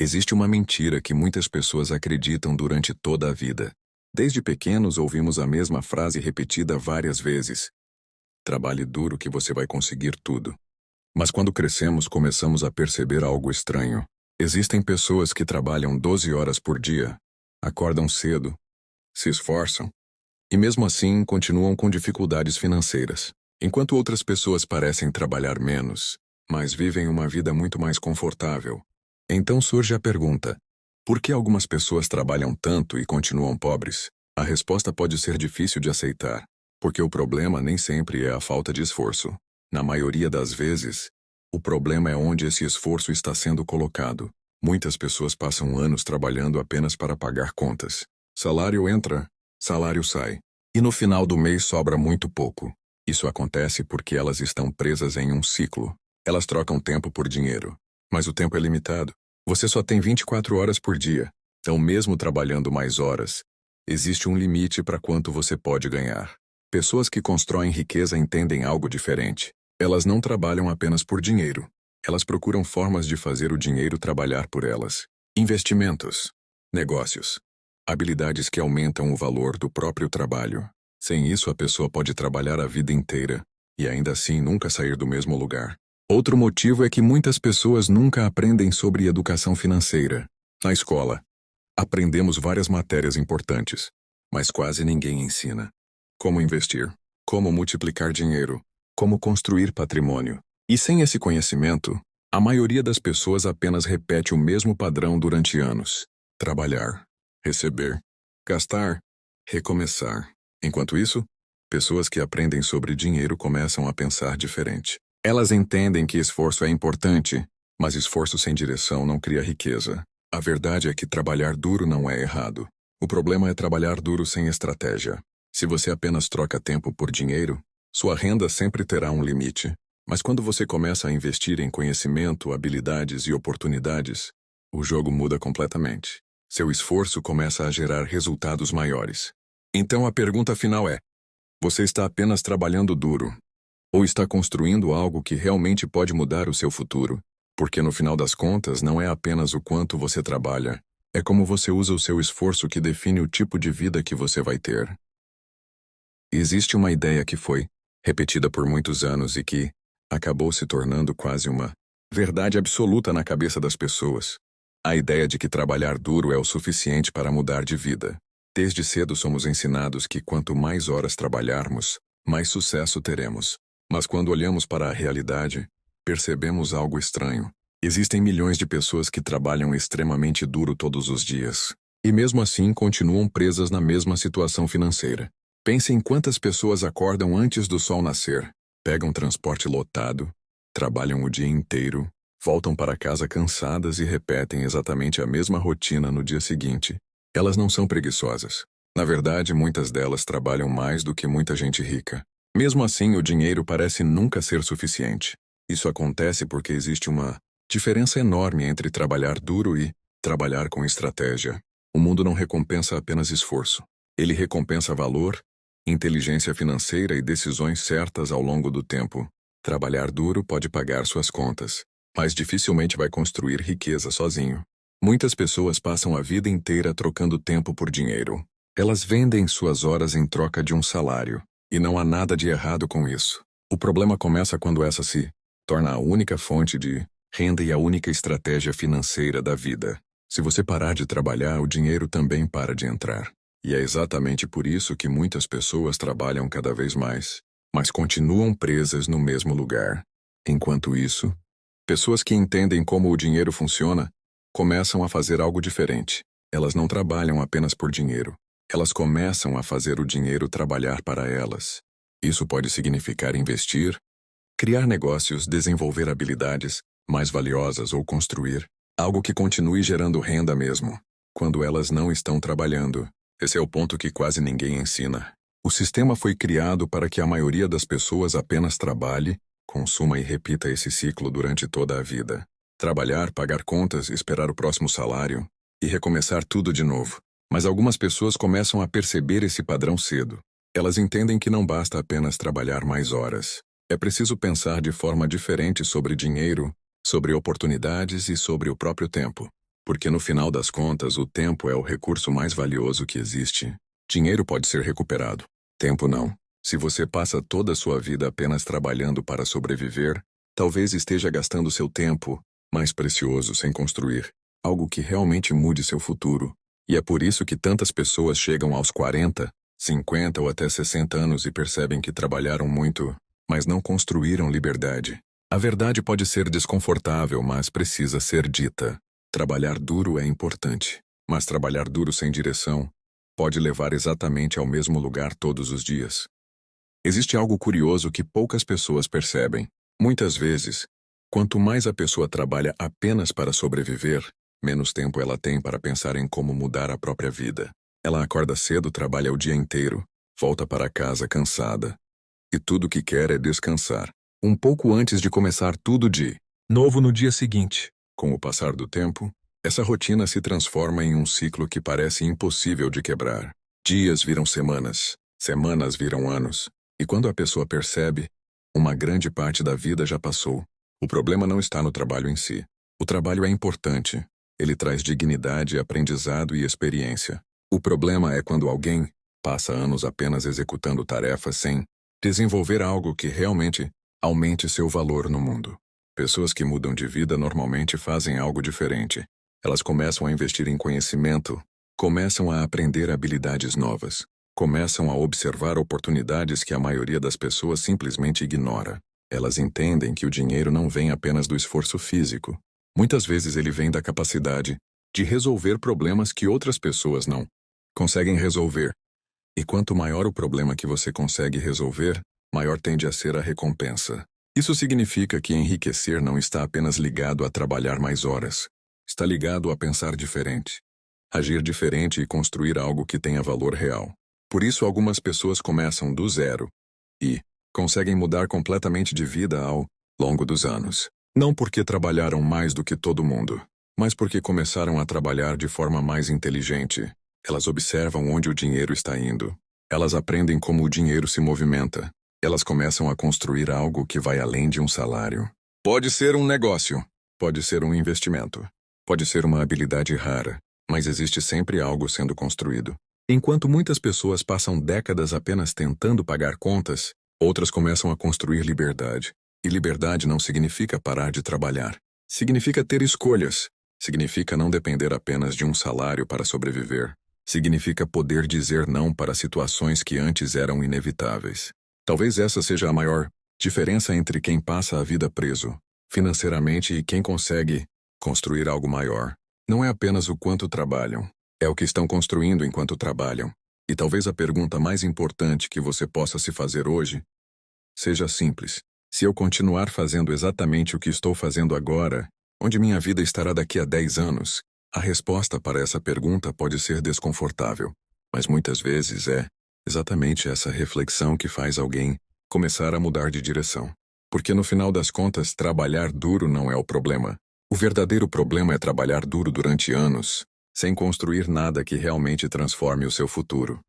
Existe uma mentira que muitas pessoas acreditam durante toda a vida. Desde pequenos ouvimos a mesma frase repetida várias vezes: trabalhe duro que você vai conseguir tudo. Mas quando crescemos, começamos a perceber algo estranho. Existem pessoas que trabalham 12 horas por dia, acordam cedo, se esforçam, e mesmo assim continuam com dificuldades financeiras. Enquanto outras pessoas parecem trabalhar menos, mas vivem uma vida muito mais confortável. Então surge a pergunta: por que algumas pessoas trabalham tanto e continuam pobres? A resposta pode ser difícil de aceitar, porque o problema nem sempre é a falta de esforço. Na maioria das vezes, o problema é onde esse esforço está sendo colocado. Muitas pessoas passam anos trabalhando apenas para pagar contas. Salário entra, salário sai. E no final do mês sobra muito pouco. Isso acontece porque elas estão presas em um ciclo. Elas trocam tempo por dinheiro. Mas o tempo é limitado. Você só tem 24 horas por dia. Então, mesmo trabalhando mais horas, existe um limite para quanto você pode ganhar. Pessoas que constroem riqueza entendem algo diferente. Elas não trabalham apenas por dinheiro. Elas procuram formas de fazer o dinheiro trabalhar por elas. Investimentos, negócios, habilidades que aumentam o valor do próprio trabalho. Sem isso, a pessoa pode trabalhar a vida inteira e ainda assim nunca sair do mesmo lugar. Outro motivo é que muitas pessoas nunca aprendem sobre educação financeira. Na escola, aprendemos várias matérias importantes, mas quase ninguém ensina como investir, como multiplicar dinheiro, como construir patrimônio. E sem esse conhecimento, a maioria das pessoas apenas repete o mesmo padrão durante anos: trabalhar, receber, gastar, recomeçar. Enquanto isso, pessoas que aprendem sobre dinheiro começam a pensar diferente. Elas entendem que esforço é importante, mas esforço sem direção não cria riqueza. A verdade é que trabalhar duro não é errado. O problema é trabalhar duro sem estratégia. Se você apenas troca tempo por dinheiro, sua renda sempre terá um limite. Mas quando você começa a investir em conhecimento, habilidades e oportunidades, o jogo muda completamente. Seu esforço começa a gerar resultados maiores. Então a pergunta final é: você está apenas trabalhando duro? Ou está construindo algo que realmente pode mudar o seu futuro? Porque no final das contas não é apenas o quanto você trabalha, é como você usa o seu esforço que define o tipo de vida que você vai ter. Existe uma ideia que foi repetida por muitos anos e que acabou se tornando quase uma verdade absoluta na cabeça das pessoas. A ideia de que trabalhar duro é o suficiente para mudar de vida. Desde cedo somos ensinados que quanto mais horas trabalharmos, mais sucesso teremos. Mas quando olhamos para a realidade, percebemos algo estranho. Existem milhões de pessoas que trabalham extremamente duro todos os dias, e mesmo assim continuam presas na mesma situação financeira. Pense em quantas pessoas acordam antes do sol nascer, pegam transporte lotado, trabalham o dia inteiro, voltam para casa cansadas e repetem exatamente a mesma rotina no dia seguinte. Elas não são preguiçosas. Na verdade, muitas delas trabalham mais do que muita gente rica. Mesmo assim, o dinheiro parece nunca ser suficiente. Isso acontece porque existe uma diferença enorme entre trabalhar duro e trabalhar com estratégia. O mundo não recompensa apenas esforço. Ele recompensa valor, inteligência financeira e decisões certas ao longo do tempo. Trabalhar duro pode pagar suas contas, mas dificilmente vai construir riqueza sozinho. Muitas pessoas passam a vida inteira trocando tempo por dinheiro. Elas vendem suas horas em troca de um salário. E não há nada de errado com isso. O problema começa quando essa se torna a única fonte de renda e a única estratégia financeira da vida. Se você parar de trabalhar, o dinheiro também para de entrar. E é exatamente por isso que muitas pessoas trabalham cada vez mais, mas continuam presas no mesmo lugar. Enquanto isso, pessoas que entendem como o dinheiro funciona começam a fazer algo diferente. Elas não trabalham apenas por dinheiro. Elas começam a fazer o dinheiro trabalhar para elas. Isso pode significar investir, criar negócios, desenvolver habilidades mais valiosas ou construir algo que continue gerando renda mesmo quando elas não estão trabalhando. Esse é o ponto que quase ninguém ensina. O sistema foi criado para que a maioria das pessoas apenas trabalhe, consuma e repita esse ciclo durante toda a vida. Trabalhar, pagar contas, esperar o próximo salário e recomeçar tudo de novo. Mas algumas pessoas começam a perceber esse padrão cedo. Elas entendem que não basta apenas trabalhar mais horas. É preciso pensar de forma diferente sobre dinheiro, sobre oportunidades e sobre o próprio tempo. Porque no final das contas, o tempo é o recurso mais valioso que existe. Dinheiro pode ser recuperado. Tempo não. Se você passa toda a sua vida apenas trabalhando para sobreviver, talvez esteja gastando seu tempo, mais precioso, sem construir algo que realmente mude seu futuro. E é por isso que tantas pessoas chegam aos 40, 50 ou até 60 anos e percebem que trabalharam muito, mas não construíram liberdade. A verdade pode ser desconfortável, mas precisa ser dita. Trabalhar duro é importante, mas trabalhar duro sem direção pode levar exatamente ao mesmo lugar todos os dias. Existe algo curioso que poucas pessoas percebem. Muitas vezes, quanto mais a pessoa trabalha apenas para sobreviver, menos tempo ela tem para pensar em como mudar a própria vida. Ela acorda cedo, trabalha o dia inteiro, volta para casa cansada. E tudo que quer é descansar. Um pouco antes de começar tudo de novo no dia seguinte. Com o passar do tempo, essa rotina se transforma em um ciclo que parece impossível de quebrar. Dias viram semanas, semanas viram anos. E quando a pessoa percebe, uma grande parte da vida já passou. O problema não está no trabalho em si. O trabalho é importante. Ele traz dignidade, aprendizado e experiência. O problema é quando alguém passa anos apenas executando tarefas sem desenvolver algo que realmente aumente seu valor no mundo. Pessoas que mudam de vida normalmente fazem algo diferente. Elas começam a investir em conhecimento, começam a aprender habilidades novas, começam a observar oportunidades que a maioria das pessoas simplesmente ignora. Elas entendem que o dinheiro não vem apenas do esforço físico. Muitas vezes ele vem da capacidade de resolver problemas que outras pessoas não conseguem resolver. E quanto maior o problema que você consegue resolver, maior tende a ser a recompensa. Isso significa que enriquecer não está apenas ligado a trabalhar mais horas. Está ligado a pensar diferente, agir diferente e construir algo que tenha valor real. Por isso, algumas pessoas começam do zero e conseguem mudar completamente de vida ao longo dos anos. Não porque trabalharam mais do que todo mundo, mas porque começaram a trabalhar de forma mais inteligente. Elas observam onde o dinheiro está indo. Elas aprendem como o dinheiro se movimenta. Elas começam a construir algo que vai além de um salário. Pode ser um negócio, pode ser um investimento, pode ser uma habilidade rara, mas existe sempre algo sendo construído. Enquanto muitas pessoas passam décadas apenas tentando pagar contas, outras começam a construir liberdade. E liberdade não significa parar de trabalhar. Significa ter escolhas. Significa não depender apenas de um salário para sobreviver. Significa poder dizer não para situações que antes eram inevitáveis. Talvez essa seja a maior diferença entre quem passa a vida preso financeiramente e quem consegue construir algo maior. Não é apenas o quanto trabalham, é o que estão construindo enquanto trabalham. E talvez a pergunta mais importante que você possa se fazer hoje seja simples. Se eu continuar fazendo exatamente o que estou fazendo agora, onde minha vida estará daqui a 10 anos? A resposta para essa pergunta pode ser desconfortável, mas muitas vezes é exatamente essa reflexão que faz alguém começar a mudar de direção. Porque no final das contas, trabalhar duro não é o problema. O verdadeiro problema é trabalhar duro durante anos, sem construir nada que realmente transforme o seu futuro.